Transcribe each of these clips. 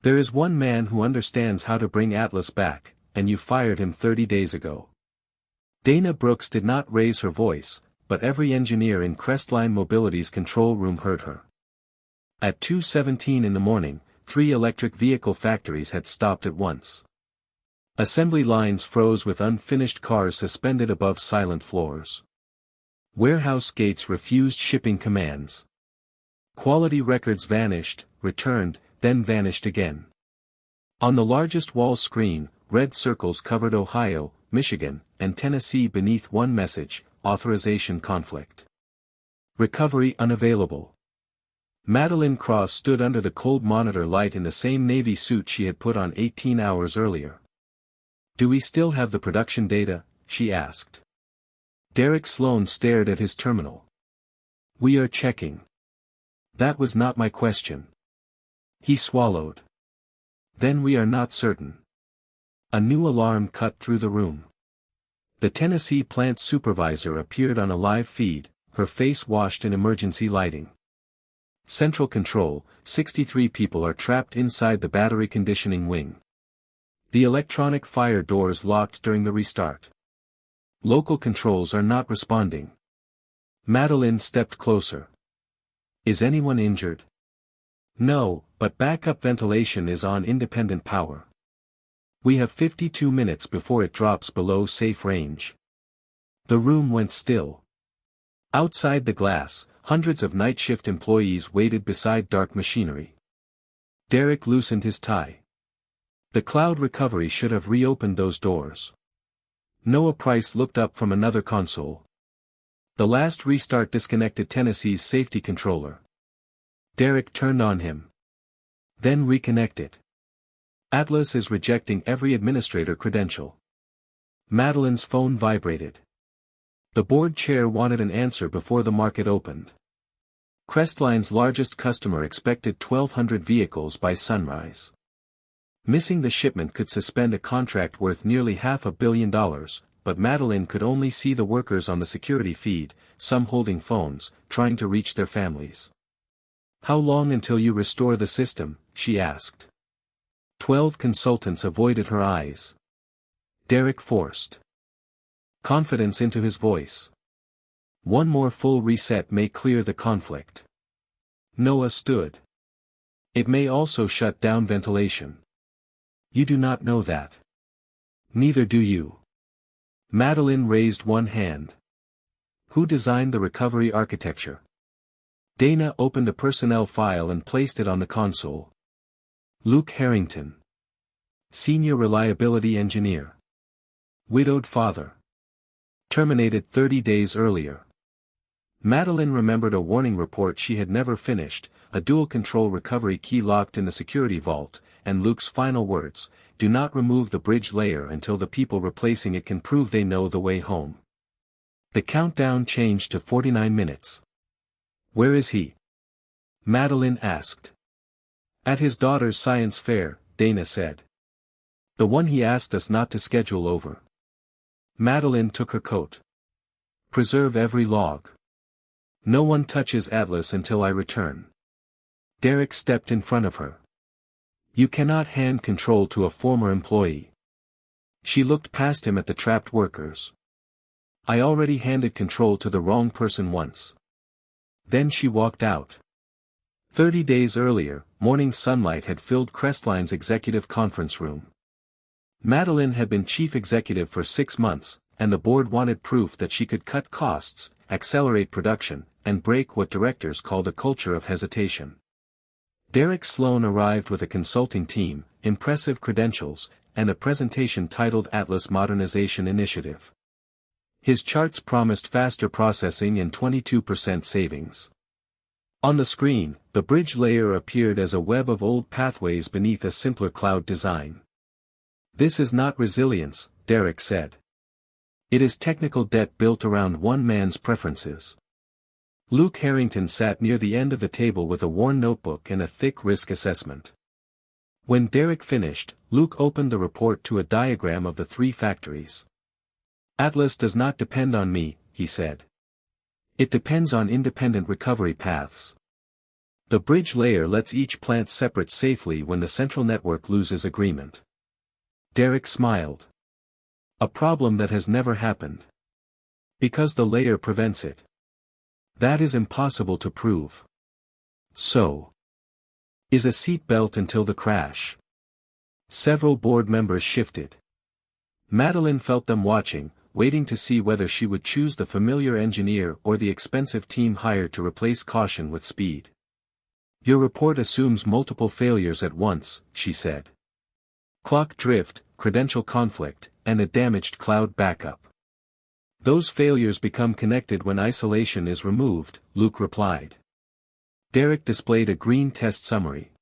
There is one man who understands how to bring Atlas back, and you fired him 30 days ago. Dana Brooks did not raise her voice, but every engineer in Crestline Mobility's control room heard her. At 2:17 in the morning, 3 electric vehicle factories had stopped at once. Assembly lines froze with unfinished cars suspended above silent floors. Warehouse gates refused shipping commands. Quality records vanished, returned, then vanished again. On the largest wall screen, red circles covered Ohio, Michigan, and Tennessee beneath one message: authorization conflict. Recovery unavailable. Madeline Cross stood under the cold monitor light in the same Navy suit she had put on 18 hours earlier. "Do we still have the production data?" she asked. Derek Sloan stared at his terminal. "We are checking." "That was not my question." He swallowed. "Then we are not certain." A new alarm cut through the room. The Tennessee plant supervisor appeared on a live feed, her face washed in emergency lighting. "Central Control, 63 people are trapped inside the battery conditioning wing. The electronic fire doors locked during the restart. Local controls are not responding." Madeline stepped closer. "Is anyone injured?" "No, but backup ventilation is on independent power. We have 52 minutes before it drops below safe range." The room went still. Outside the glass, hundreds of night shift employees waited beside dark machinery. Derek loosened his tie. The cloud recovery should have reopened those doors. Noah Price looked up from another console. The last restart disconnected Tennessee's safety controller. Derek turned on him. "Then reconnect it. Atlas is rejecting every administrator credential." Madeline's phone vibrated. The board chair wanted an answer before the market opened. Crestline's largest customer expected 1,200 vehicles by sunrise. Missing the shipment could suspend a contract worth nearly $500 million, but Madeline could only see the workers on the security feed, some holding phones, trying to reach their families. "How long until you restore the system?" she asked. 12 consultants avoided her eyes. Derek forced confidence into his voice. "One more full reset may clear the conflict." Noah stood. "It may also shut down ventilation." "You do not know that." "Neither do you." Madeline raised one hand. "Who designed the recovery architecture?" Dana opened a personnel file and placed it on the console. "Luke Harrington. Senior Reliability Engineer. Widowed father. Terminated 30 days earlier." Madeline remembered a warning report she had never finished, a dual-control recovery key locked in the security vault, and Luke's final words: "Do not remove the bridge layer until the people replacing it can prove they know the way home." The countdown changed to 49 minutes. "Where is he?" Madeline asked. "At his daughter's science fair," Dana said. "The one he asked us not to schedule over." Madeline took her coat. "Preserve every log. No one touches Atlas until I return." Derek stepped in front of her. "You cannot hand control to a former employee." She looked past him at the trapped workers. "I already handed control to the wrong person once." Then she walked out. 30 days earlier, morning sunlight had filled Crestline's executive conference room. Madeline had been chief executive for 6 months, and the board wanted proof that she could cut costs, accelerate production, and break what directors called a culture of hesitation. Derek Sloan arrived with a consulting team, impressive credentials, and a presentation titled Atlas Modernization Initiative. His charts promised faster processing and 22% savings. On the screen, the bridge layer appeared as a web of old pathways beneath a simpler cloud design. "This is not resilience," Derek said. "It is technical debt built around one man's preferences." Luke Harrington sat near the end of the table with a worn notebook and a thick risk assessment. When Derek finished, Luke opened the report to a diagram of the 3 factories. "Atlas does not depend on me," he said. "It depends on independent recovery paths. The bridge layer lets each plant separate safely when the central network loses agreement. Derek smiled. A problem that has never happened. Because the layer prevents it. That is impossible to prove. So. Is a seat belt until the crash. Several board members shifted. Madeline felt them watching, waiting to see whether she would choose the familiar engineer or the expensive team hired to replace caution with speed. Your report assumes multiple failures at once, she said. Clock drift, credential conflict, and a damaged cloud backup. Those failures become connected when isolation is removed, Luke replied. Derek displayed a green test summary.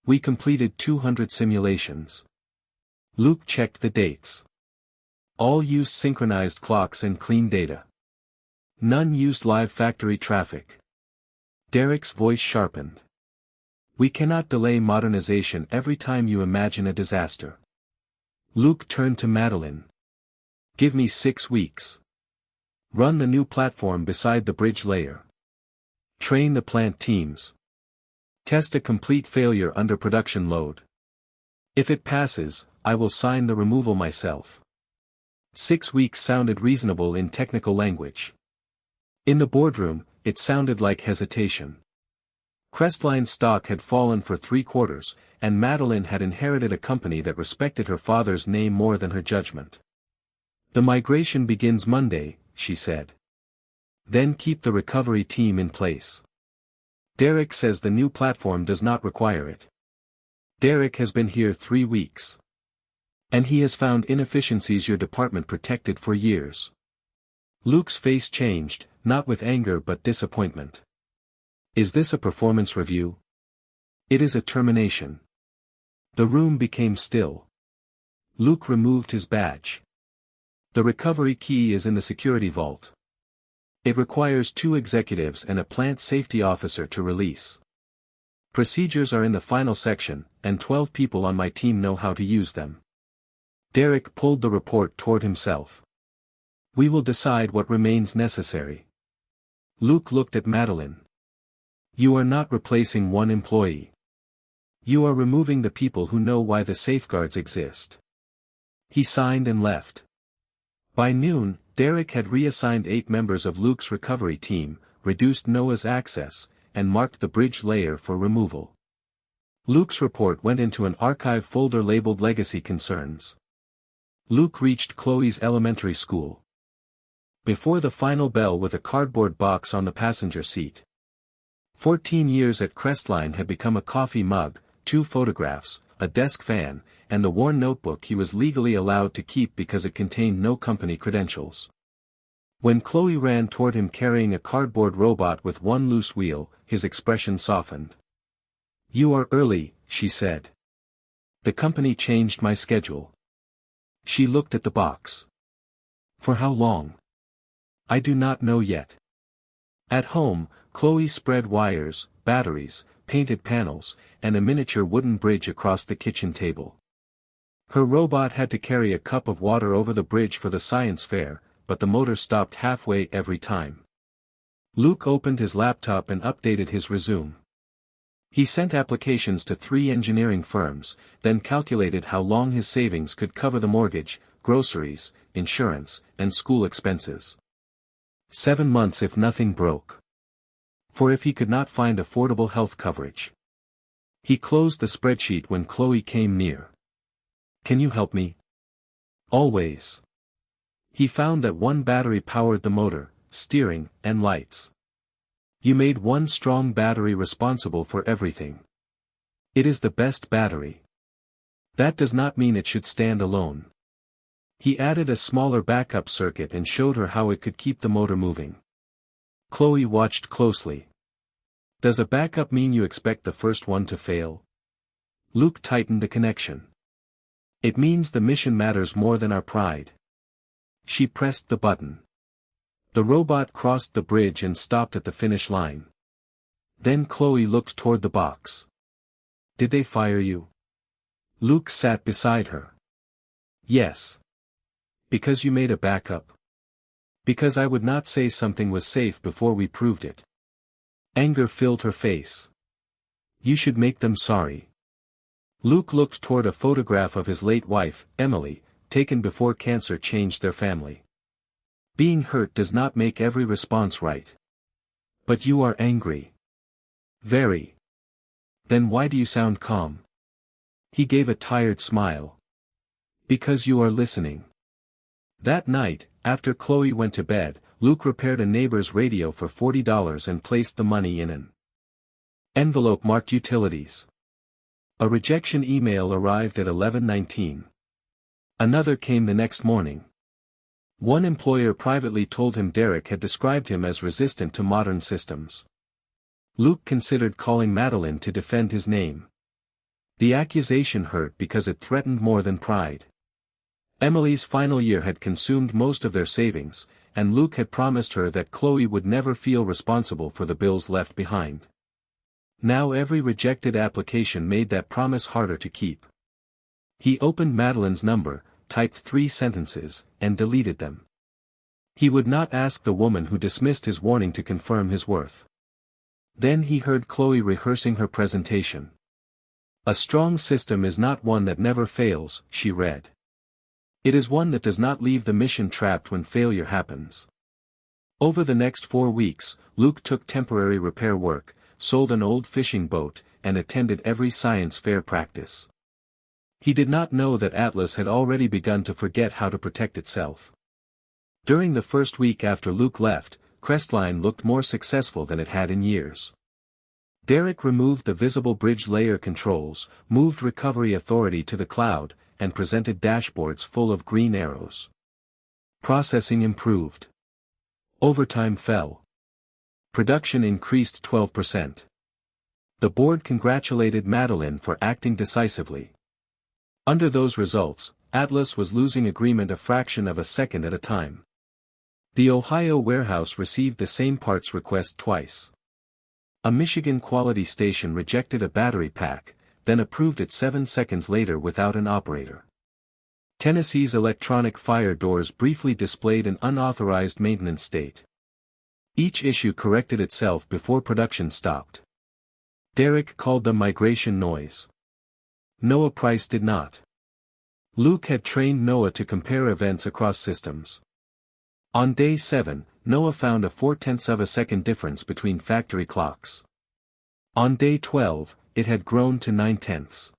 We completed 200 simulations. Luke checked the dates. All used synchronized clocks and clean data. None used live factory traffic. Derek's voice sharpened. We cannot delay modernization every time you imagine a disaster. Luke turned to Madeline. Give me 6 weeks. Run the new platform beside the bridge layer. Train the plant teams. Test a complete failure under production load. If it passes, I will sign the removal myself. 6 weeks sounded reasonable in technical language. In the boardroom, it sounded like hesitation. Crestline's stock had fallen for 3 quarters, and Madeline had inherited a company that respected her father's name more than her judgment. The migration begins Monday, she said. Then keep the recovery team in place. Derek says the new platform does not require it. Derek has been here 3 weeks. And he has found inefficiencies your department protected for years. Luke's face changed, not with anger but disappointment. Is this a performance review? It is a termination. The room became still. Luke removed his badge. The recovery key is in the security vault. It requires 2 executives and a plant safety officer to release. Procedures are in the final section, and 12 people on my team know how to use them. Derek pulled the report toward himself. We will decide what remains necessary. Luke looked at Madeline. You are not replacing one employee. You are removing the people who know why the safeguards exist. He signed and left. By noon, Derek had reassigned 8 members of Luke's recovery team, reduced Noah's access, and marked the bridge layer for removal. Luke's report went into an archive folder labeled Legacy Concerns. Luke reached Chloe's elementary school. Before the final bell with a cardboard box on the passenger seat. 14 years at Crestline had become a coffee mug, 2 photographs, a desk fan, and the worn notebook he was legally allowed to keep because it contained no company credentials. When Chloe ran toward him carrying a cardboard robot with 1 loose wheel, his expression softened. You are early, she said. The company changed my schedule. She looked at the box. For how long? I do not know yet. At home, Chloe spread wires, batteries, painted panels, and a miniature wooden bridge across the kitchen table. Her robot had to carry a cup of water over the bridge for the science fair, but the motor stopped halfway every time. Luke opened his laptop and updated his resume. He sent applications to 3 engineering firms, then calculated how long his savings could cover the mortgage, groceries, insurance, and school expenses. 7 months if nothing broke. For if he could not find affordable health coverage. He closed the spreadsheet when Chloe came near. Can you help me? Always. He found that 1 battery powered the motor, steering, and lights. You made 1 strong battery responsible for everything. It is the best battery. That does not mean it should stand alone. He added a smaller backup circuit and showed her how it could keep the motor moving. Chloe watched closely. Does a backup mean you expect the first one to fail? Luke tightened the connection. It means the mission matters more than our pride. She pressed the button. The robot crossed the bridge and stopped at the finish line. Then Chloe looked toward the box. Did they fire you? Luke sat beside her. Yes. Because you made a backup? Because I would not say something was safe before we proved it. Anger filled her face. You should make them sorry. Luke looked toward a photograph of his late wife, Emily, taken before cancer changed their family. Being hurt does not make every response right. But you are angry. Very. Then why do you sound calm? He gave a tired smile. Because you are listening. That night, after Chloe went to bed, Luke repaired a neighbor's radio for $40 and placed the money in an envelope marked utilities. A rejection email arrived at 11:19. Another came the next morning. One employer privately told him Derek had described him as resistant to modern systems. Luke considered calling Madeline to defend his name. The accusation hurt because it threatened more than pride. Emily's final year had consumed most of their savings, and Luke had promised her that Chloe would never feel responsible for the bills left behind. Now every rejected application made that promise harder to keep. He opened Madeline's number, typed 3 sentences, and deleted them. He would not ask the woman who dismissed his warning to confirm his worth. Then he heard Chloe rehearsing her presentation. A strong system is not one that never fails, she read. It is one that does not leave the mission trapped when failure happens. Over the next 4 weeks, Luke took temporary repair work, sold an old fishing boat, and attended every science fair practice. He did not know that Atlas had already begun to forget how to protect itself. During the first week after Luke left, Crestline looked more successful than it had in years. Derek removed the visible bridge layer controls, moved recovery authority to the cloud, and presented dashboards full of green arrows. Processing improved. Overtime fell. Production increased 12%. The board congratulated Madeline for acting decisively. Under those results, Atlas was losing agreement a fraction of a second at a time. The Ohio warehouse received the same parts request twice. A Michigan quality station rejected a battery pack, then approved it 7 seconds later without an operator. Tennessee's electronic fire doors briefly displayed an unauthorized maintenance state. Each issue corrected itself before production stopped. Derek called them migration noise. Noah Price did not. Luke had trained Noah to compare events across systems. On day 7, Noah found a 0.4 second difference between factory clocks. On day 12, it had grown to 0.9.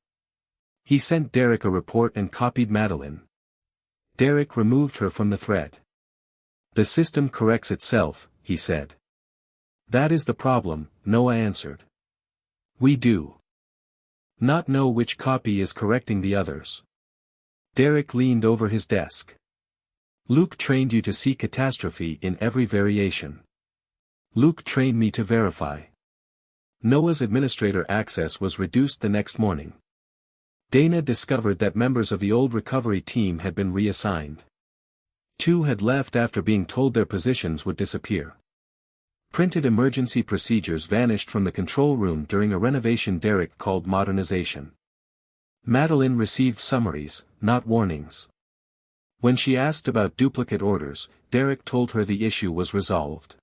He sent Derek a report and copied Madeline. Derek removed her from the thread. The system corrects itself, he said. That is the problem, Noah answered. We do not know which copy is correcting the others. Derek leaned over his desk. Luke trained you to see catastrophe in every variation. Luke trained me to verify. Noah's administrator access was reduced the next morning. Dana discovered that members of the old recovery team had been reassigned. 2 had left after being told their positions would disappear. Printed emergency procedures vanished from the control room during a renovation Derek called modernization. Madeline received summaries, not warnings. When she asked about duplicate orders, Derek told her the issue was resolved.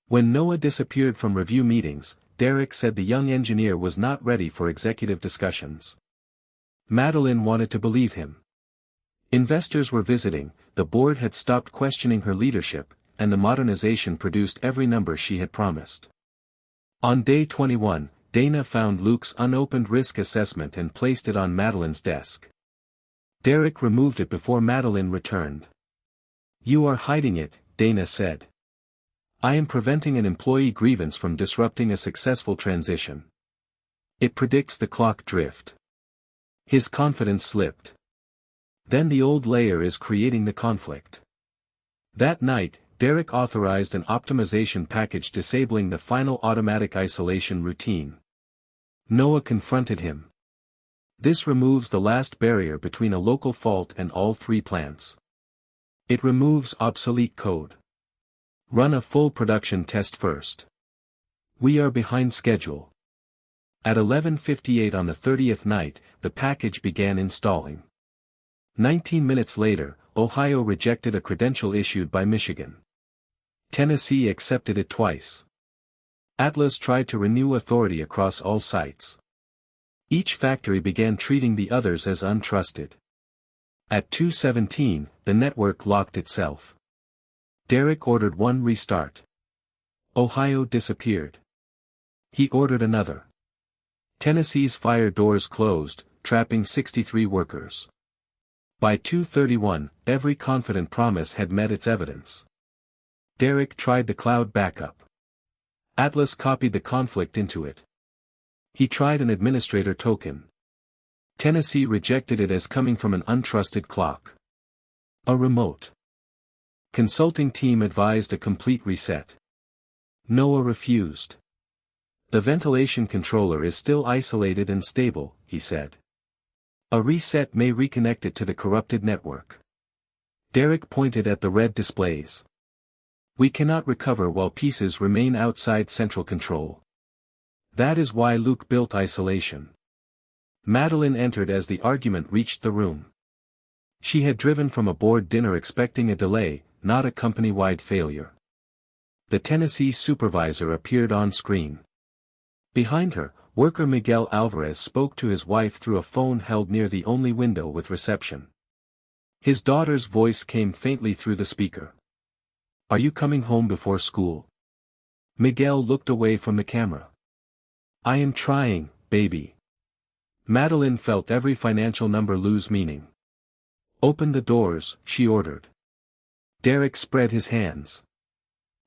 When Noah disappeared from review meetings, Derek said the young engineer was not ready for executive discussions. Madeline wanted to believe him. Investors were visiting, the board had stopped questioning her leadership, and the modernization produced every number she had promised. On day 21, Dana found Luke's unopened risk assessment and placed it on Madeline's desk. Derek removed it before Madeline returned. You are hiding it, Dana said. I am preventing an employee grievance from disrupting a successful transition. It predicts the clock drift. His confidence slipped. Then the old layer is creating the conflict. That night, Derek authorized an optimization package disabling the final automatic isolation routine. Noah confronted him. This removes the last barrier between a local fault and all 3 plants. It removes obsolete code. Run a full production test first. We are behind schedule. At 11:58 on the 30th night, the package began installing. 19 minutes later, Ohio rejected a credential issued by Michigan. Tennessee accepted it twice. Atlas tried to renew authority across all sites. Each factory began treating the others as untrusted. At 2:17, the network locked itself. Derek ordered one restart. Ohio disappeared. He ordered another. Tennessee's fire doors closed, trapping 63 workers. By 2:31, every confident promise had met its evidence. Derek tried the cloud backup. Atlas copied the conflict into it. He tried an administrator token. Tennessee rejected it as coming from an untrusted clock. A remote consulting team advised a complete reset. Noah refused. The ventilation controller is still isolated and stable, he said. A reset may reconnect it to the corrupted network. Derek pointed at the red displays. We cannot recover while pieces remain outside central control. That is why Luke built isolation. Madeline entered as the argument reached the room. She had driven from a board dinner expecting a delay, not a company-wide failure. The Tennessee supervisor appeared on screen. Behind her, worker Miguel Alvarez spoke to his wife through a phone held near the only window with reception. His daughter's voice came faintly through the speaker. Are you coming home before school? Miguel looked away from the camera. I am trying, baby. Madeline felt every financial number lose meaning. Open the doors, she ordered. Derek spread his hands.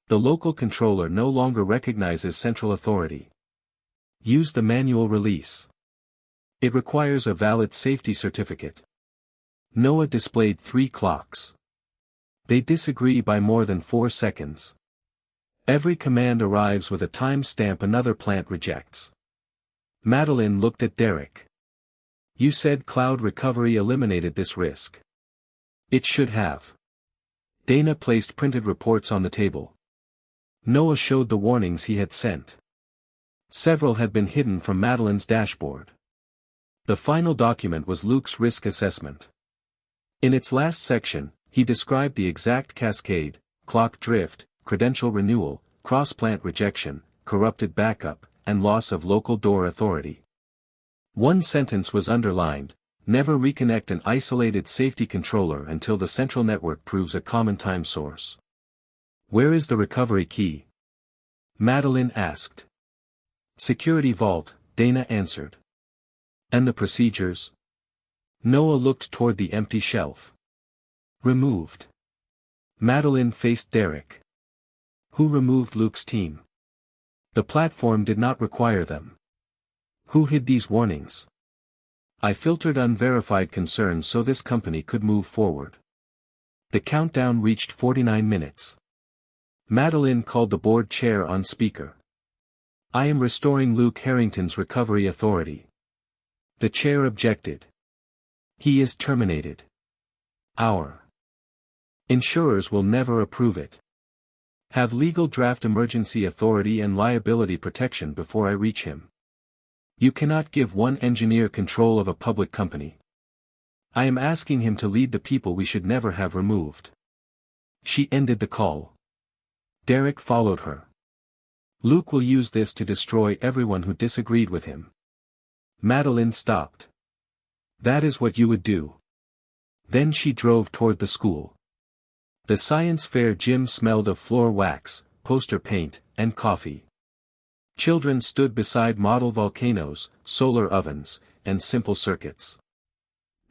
The local controller no longer recognizes central authority. Use the manual release. It requires a valid safety certificate. Noah displayed 3 clocks. They disagree by more than 4 seconds. Every command arrives with a time stamp another plant rejects. Madeline looked at Derek. You said cloud recovery eliminated this risk. It should have. Dana placed printed reports on the table. Noah showed the warnings he had sent. Several had been hidden from Madeline's dashboard. The final document was Luke's risk assessment. In its last section, he described the exact cascade: clock drift, credential renewal, cross-plant rejection, corrupted backup, and loss of local door authority. One sentence was underlined: never reconnect an isolated safety controller until the central network proves a common time source. Where is the recovery key? Madeline asked. Security vault, Dana answered. And the procedures? Noah looked toward the empty shelf. Removed. Madeline faced Derek. Who removed Luke's team? The platform did not require them. Who hid these warnings? I filtered unverified concerns so this company could move forward. The countdown reached 49 minutes. Madeline called the board chair on speaker. I am restoring Luke Harrington's recovery authority. The chair objected. He is terminated. Our insurers will never approve it. Have legal draft emergency authority and liability protection before I reach him. You cannot give one engineer control of a public company. I am asking him to lead the people we should never have removed. She ended the call. Derek followed her. Luke will use this to destroy everyone who disagreed with him. Madeline stopped. That is what you would do. Then she drove toward the school. The science fair gym smelled of floor wax, poster paint, and coffee. Children stood beside model volcanoes, solar ovens, and simple circuits.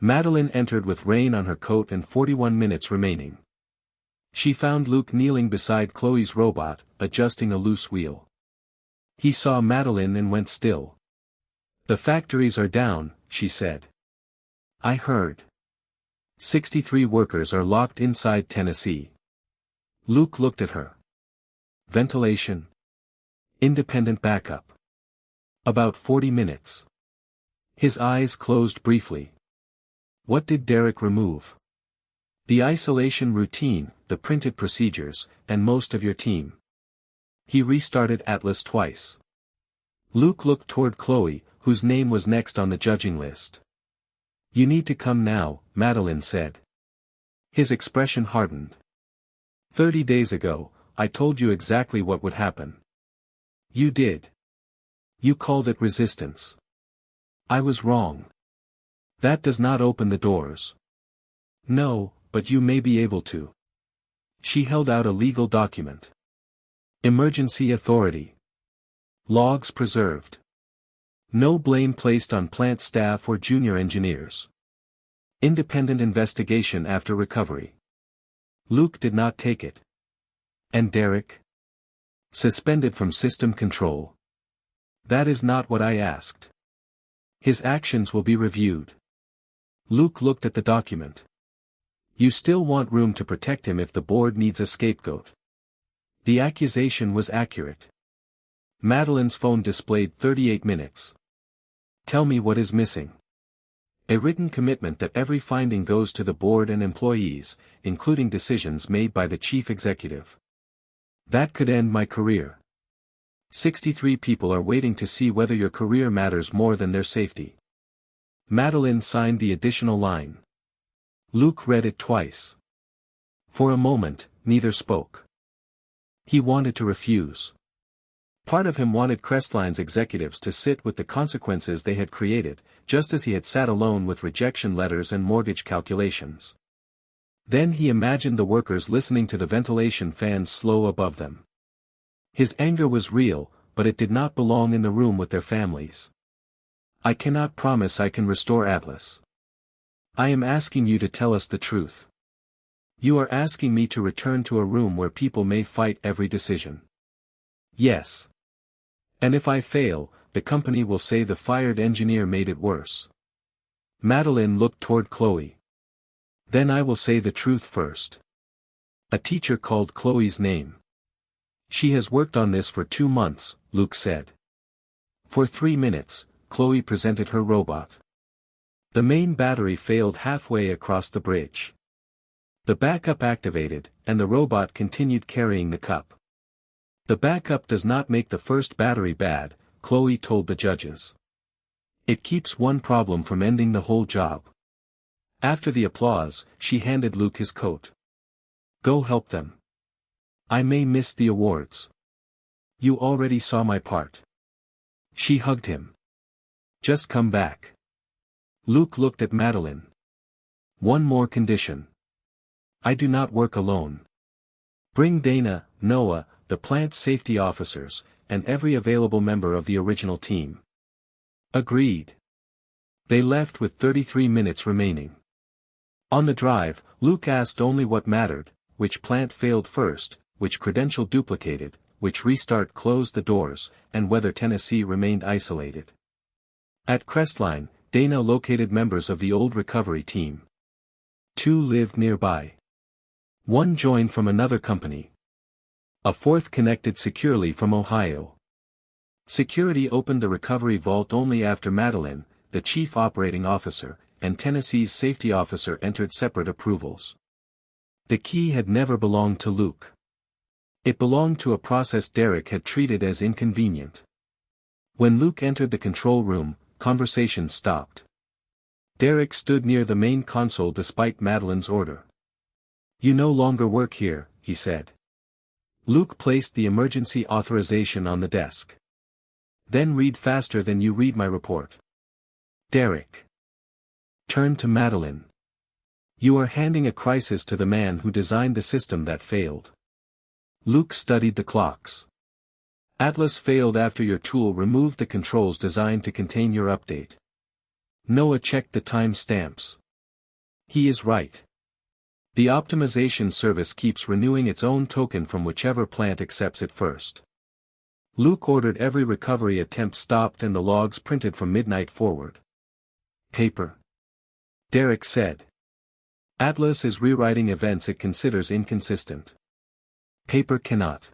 Madeline entered with rain on her coat and 41 minutes remaining. She found Luke kneeling beside Chloe's robot, adjusting a loose wheel. He saw Madeline and went still. The factories are down, she said. I heard. 63 workers are locked inside Tennessee. Luke looked at her. Ventilation. Independent backup. About 40 minutes. His eyes closed briefly. What did Derek remove? The isolation routine, the printed procedures, and most of your team. He restarted Atlas twice. Luke looked toward Chloe, whose name was next on the judging list. You need to come now, Madeline said. His expression hardened. 30 days ago, I told you exactly what would happen. You did. You called it resistance. I was wrong. That does not open the doors. No, but you may be able to. She held out a legal document. Emergency authority. Logs preserved. No blame placed on plant staff or junior engineers. Independent investigation after recovery. Luke did not take it. And Derek? Suspended from system control. That is not what I asked. His actions will be reviewed. Luke looked at the document. You still want room to protect him if the board needs a scapegoat. The accusation was accurate. Madeline's phone displayed 38 minutes. Tell me what is missing. A written commitment that every finding goes to the board and employees, including decisions made by the chief executive. That could end my career. 63 people are waiting to see whether your career matters more than their safety. Madeline signed the additional line. Luke read it twice. For a moment, neither spoke. He wanted to refuse. Part of him wanted Crestline's executives to sit with the consequences they had created, just as he had sat alone with rejection letters and mortgage calculations. Then he imagined the workers listening to the ventilation fans slow above them. His anger was real, but it did not belong in the room with their families. I cannot promise I can restore Atlas. I am asking you to tell us the truth. You are asking me to return to a room where people may fight every decision. Yes. And if I fail, the company will say the fired engineer made it worse. Madeline looked toward Chloe. Then I will say the truth first. A teacher called Chloe's name. She has worked on this for 2 months, Luke said. For 3 minutes, Chloe presented her robot. The main battery failed halfway across the bridge. The backup activated, and the robot continued carrying the cup. The backup does not make the first battery bad, Chloe told the judges. It keeps one problem from ending the whole job. After the applause, she handed Luke his coat. Go help them. I may miss the awards. You already saw my part. She hugged him. Just come back. Luke looked at Madeline. One more condition. I do not work alone. Bring Dana, Noah, the plant safety officers, and every available member of the original team. Agreed. They left with 33 minutes remaining. On the drive, Luke asked only what mattered, which plant failed first, which credential duplicated, which restart closed the doors, and whether Tennessee remained isolated. At Crestline, Dana located members of the old recovery team. 2 lived nearby. 1 joined from another company. A 4th connected securely from Ohio. Security opened the recovery vault only after Madeline, the chief operating officer, and Tennessee's safety officer entered separate approvals. The key had never belonged to Luke. It belonged to a process Derek had treated as inconvenient. When Luke entered the control room, conversation stopped. Derek stood near the main console despite Madeline's order. You no longer work here, he said. Luke placed the emergency authorization on the desk. Then read faster than you read my report. Derek. Turned to Madeline. You are handing a crisis to the man who designed the system that failed. Luke studied the clocks. Atlas failed after your tool removed the controls designed to contain your update. Noah checked the time stamps. He is right. The optimization service keeps renewing its own token from whichever plant accepts it first. Luke ordered every recovery attempt stopped and the logs printed from midnight forward. Paper. Derek said. Atlas is rewriting events it considers inconsistent. Paper cannot.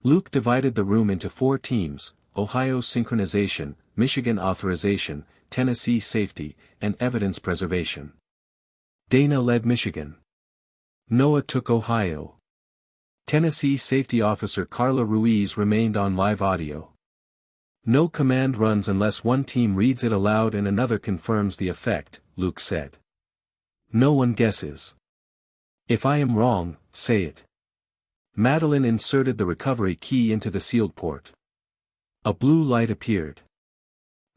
Luke divided the room into 4 teams, Ohio synchronization, Michigan authorization, Tennessee safety, and evidence preservation. Dana led Michigan. Noah took Ohio. Tennessee safety officer Carla Ruiz remained on live audio. No command runs unless one team reads it aloud and another confirms the effect, Luke said. No one guesses. If I am wrong, say it. Madeline inserted the recovery key into the sealed port. A blue light appeared.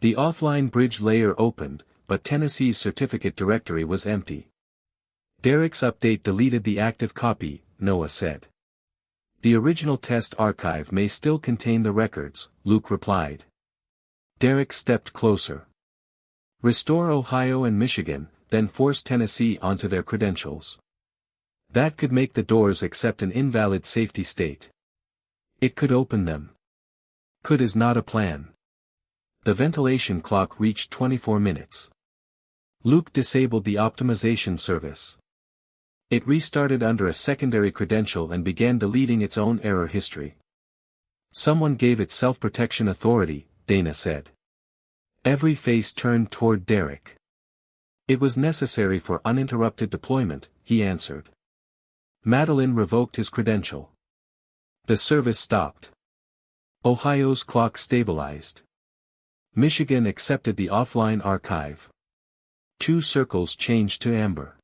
The offline bridge layer opened, but Tennessee's certificate directory was empty. Derek's update deleted the active copy, Noah said. The original test archive may still contain the records, Luke replied. Derek stepped closer. Restore Ohio and Michigan, then force Tennessee onto their credentials. That could make the doors accept an invalid safety state. It could open them. Could is not a plan. The ventilation clock reached 24 minutes. Luke disabled the optimization service. It restarted under a secondary credential and began deleting its own error history. Someone gave it self-protection authority, Dana said. Every face turned toward Derek. It was necessary for uninterrupted deployment, he answered. Madeline revoked his credential. The service stopped. Ohio's clock stabilized. Michigan accepted the offline archive. 2 circles changed to amber.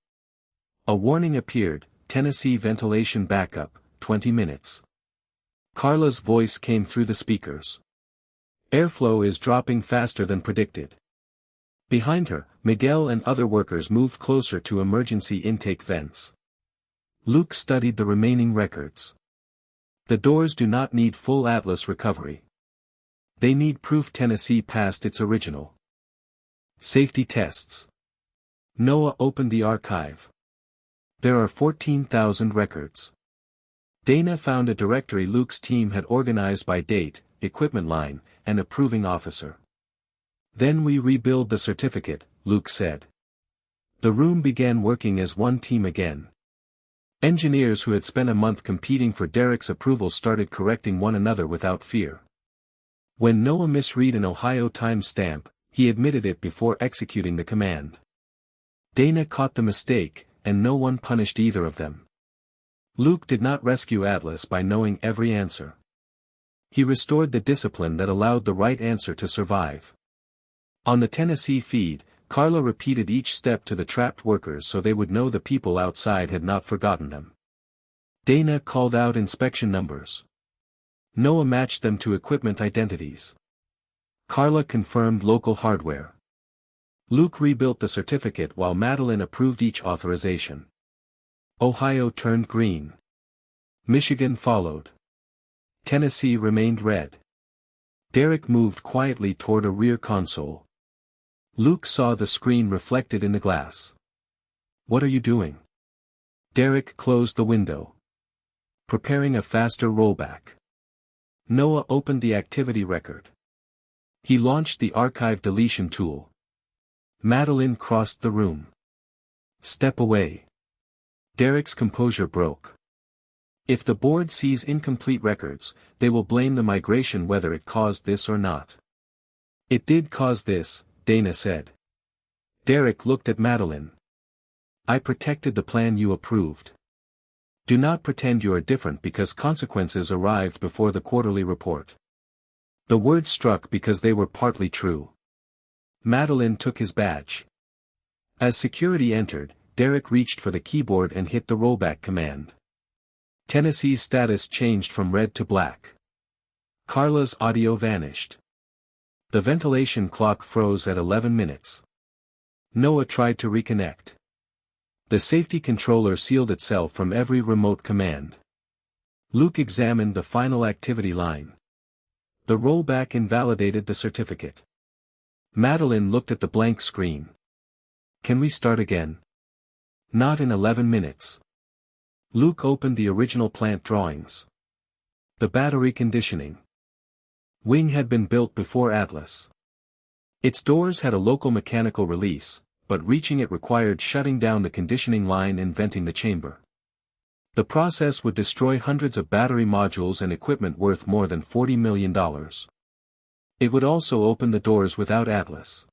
A warning appeared, Tennessee ventilation backup, 20 minutes. Carla's voice came through the speakers. Airflow is dropping faster than predicted. Behind her, Miguel and other workers moved closer to emergency intake vents. Luke studied the remaining records. The doors do not need full Atlas recovery. They need proof Tennessee passed its original safety tests. Noah opened the archive. There are 14,000 records. Dana found a directory Luke's team had organized by date, equipment line, and approving officer. Then we rebuild the certificate, Luke said. The room began working as one team again. Engineers who had spent a month competing for Derek's approval started correcting one another without fear. When Noah misread an Ohio time stamp, he admitted it before executing the command. Dana caught the mistake, and no one punished either of them. Luke did not rescue Atlas by knowing every answer. He restored the discipline that allowed the right answer to survive. On the Tennessee feed, Carla repeated each step to the trapped workers so they would know the people outside had not forgotten them. Dana called out inspection numbers. Noah matched them to equipment identities. Carla confirmed local hardware. Luke rebuilt the certificate while Madeline approved each authorization. Ohio turned green. Michigan followed. Tennessee remained red. Derek moved quietly toward a rear console. Luke saw the screen reflected in the glass. What are you doing? Derek closed the window. Preparing a faster rollback. Noah opened the activity record. He launched the archive deletion tool. Madeline crossed the room. Step away. Derek's composure broke. If the board sees incomplete records, they will blame the migration whether it caused this or not. It did cause this, Dana said. Derek looked at Madeline. I protected the plan you approved. Do not pretend you are different because consequences arrived before the quarterly report. The words struck because they were partly true. Madeline took his badge. As security entered, Derek reached for the keyboard and hit the rollback command. Tennessee's status changed from red to black. Carla's audio vanished. The ventilation clock froze at 11 minutes. Noah tried to reconnect. The safety controller sealed itself from every remote command. Luke examined the final activity line. The rollback invalidated the certificate. Madeline looked at the blank screen. Can we start again? Not in 11 minutes. Luke opened the original plant drawings. The battery conditioning wing had been built before Atlas. Its doors had a local mechanical release, but reaching it required shutting down the conditioning line and venting the chamber. The process would destroy hundreds of battery modules and equipment worth more than $40 million. It would also open the doors without Atlas.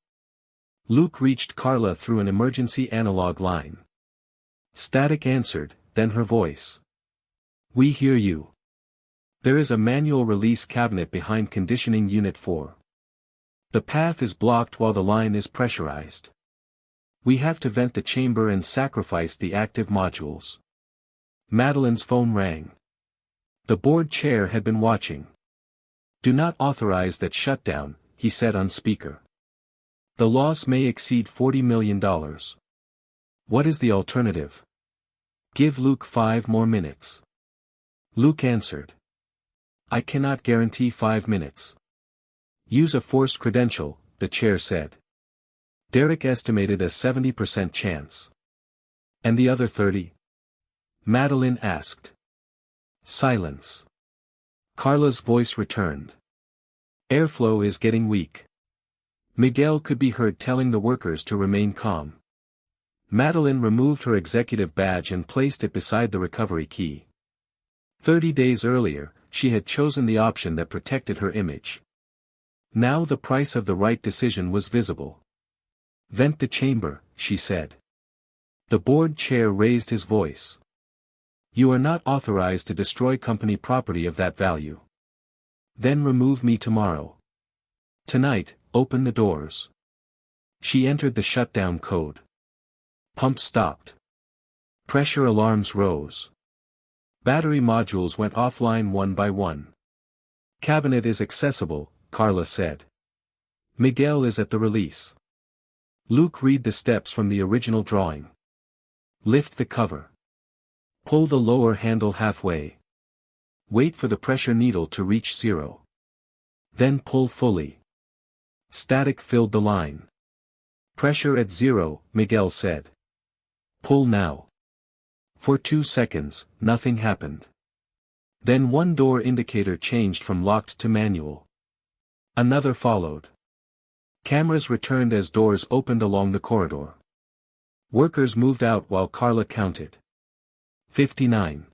Luke reached Carla through an emergency analog line. Static answered, then her voice. We hear you. There is a manual release cabinet behind conditioning unit 4. The path is blocked while the line is pressurized. We have to vent the chamber and sacrifice the active modules. Madeline's phone rang. The board chair had been watching. Do not authorize that shutdown, he said on speaker. The loss may exceed $40 million. What is the alternative? Give Luke 5 more minutes. Luke answered. I cannot guarantee 5 minutes. Use a forced credential, the chair said. Derek estimated a 70% chance. And the other 30? Madeline asked. Silence. Carla's voice returned. Airflow is getting weak. Miguel could be heard telling the workers to remain calm. Madeline removed her executive badge and placed it beside the recovery key. 30 days earlier, she had chosen the option that protected her image. Now the price of the right decision was visible. Vent the chamber, she said. The board chair raised his voice. You are not authorized to destroy company property of that value. Then remove me tomorrow. Tonight, open the doors. She entered the shutdown code. Pumps stopped. Pressure alarms rose. Battery modules went offline one by one. Cabinet is accessible, Carla said. Miguel is at the release. Luke read the steps from the original drawing. Lift the cover. Pull the lower handle halfway. Wait for the pressure needle to reach 0. Then pull fully. Static filled the line. Pressure at 0, Miguel said. Pull now. For 2 seconds, nothing happened. Then one door indicator changed from locked to manual. Another followed. Cameras returned as doors opened along the corridor. Workers moved out while Carla counted. 59.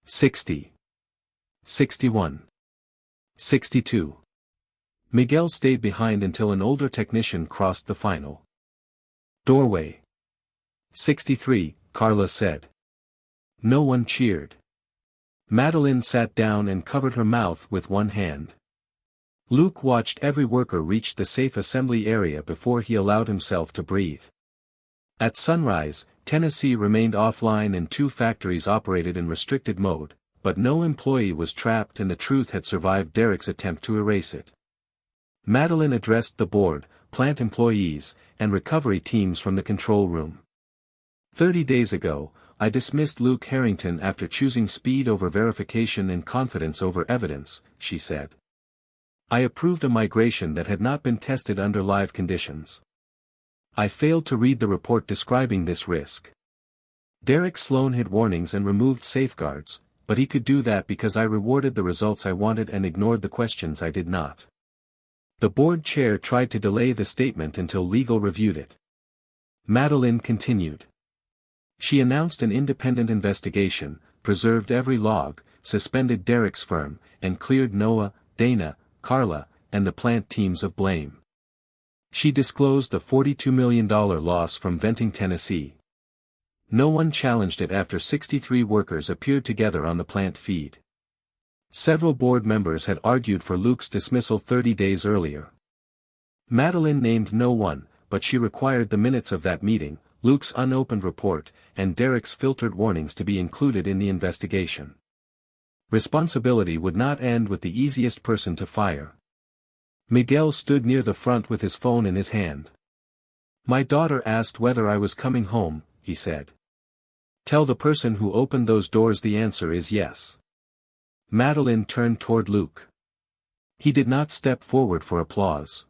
60. 61. 62. Miguel stayed behind until an older technician crossed the final doorway. 63, Carla said. No one cheered. Madeline sat down and covered her mouth with one hand. Luke watched every worker reach the safe assembly area before he allowed himself to breathe. At sunrise, Tennessee remained offline and 2 factories operated in restricted mode, but no employee was trapped and the truth had survived Derek's attempt to erase it. Madeline addressed the board, plant employees, and recovery teams from the control room. 30 days ago, I dismissed Luke Harrington after choosing speed over verification and confidence over evidence, she said. I approved a migration that had not been tested under live conditions. I failed to read the report describing this risk. Derek Sloan hid warnings and removed safeguards, but he could do that because I rewarded the results I wanted and ignored the questions I did not. The board chair tried to delay the statement until legal reviewed it. Madeline continued. She announced an independent investigation, preserved every log, suspended Derek's firm, and cleared Noah, Dana, Carla, and the plant teams of blame. She disclosed the $42 million loss from Venting, Tennessee. No one challenged it after 63 workers appeared together on the plant feed. Several board members had argued for Luke's dismissal 30 days earlier. Madeline named no one, but she required the minutes of that meeting, Luke's unopened report, and Derek's filtered warnings to be included in the investigation. Responsibility would not end with the easiest person to fire. Miguel stood near the front with his phone in his hand. My daughter asked whether I was coming home, he said. Tell the person who opened those doors the answer is yes. Madeline turned toward Luke. He did not step forward for applause.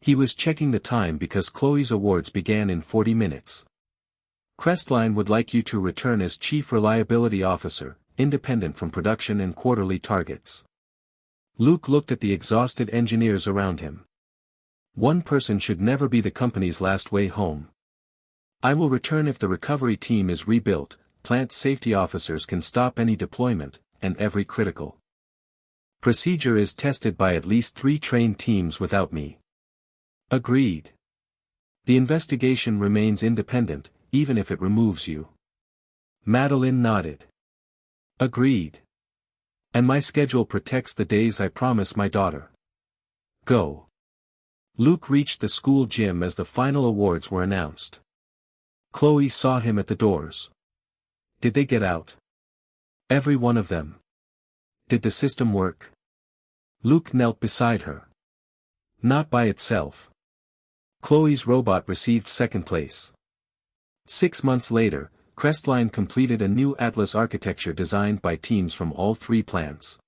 He was checking the time because Chloe's awards began in 40 minutes. Crestline would like you to return as Chief Reliability Officer, independent from production and quarterly targets. Luke looked at the exhausted engineers around him. One person should never be the company's last way home. I will return if the recovery team is rebuilt, plant safety officers can stop any deployment, and every critical procedure is tested by at least 3 trained teams without me. Agreed. The investigation remains independent, even if it removes you. Madeline nodded. Agreed. And my schedule protects the days I promise my daughter. Go. Luke reached the school gym as the final awards were announced. Chloe saw him at the doors. Did they get out? Every one of them. Did the system work? Luke knelt beside her. Not by itself. Chloe's robot received second place. 6 months later, Crestline completed a new Atlas architecture designed by teams from all 3 plants.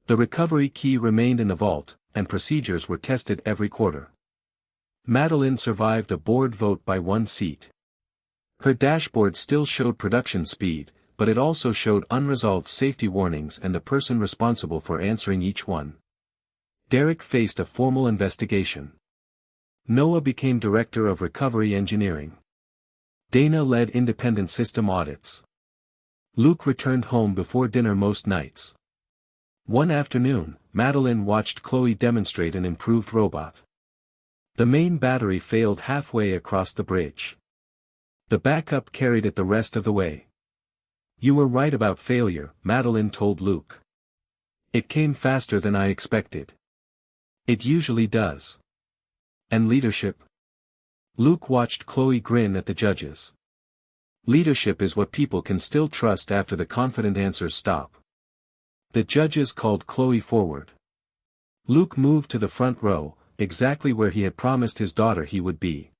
The recovery key remained in the vault, and procedures were tested every quarter. Madeline survived a board vote by 1 seat. Her dashboard still showed production speed, but it also showed unresolved safety warnings and the person responsible for answering each one. Derek faced a formal investigation. Noah became director of recovery engineering. Dana led independent system audits. Luke returned home before dinner most nights. One afternoon, Madeline watched Chloe demonstrate an improved robot. The main battery failed halfway across the bridge. The backup carried it the rest of the way. "You were right about failure," Madeline told Luke. "It came faster than I expected." "It usually does." "And leadership?" Luke watched Chloe grin at the judges. "Leadership is what people can still trust after the confident answers stop." The judges called Chloe forward. Luke moved to the front row, exactly where he had promised his daughter he would be.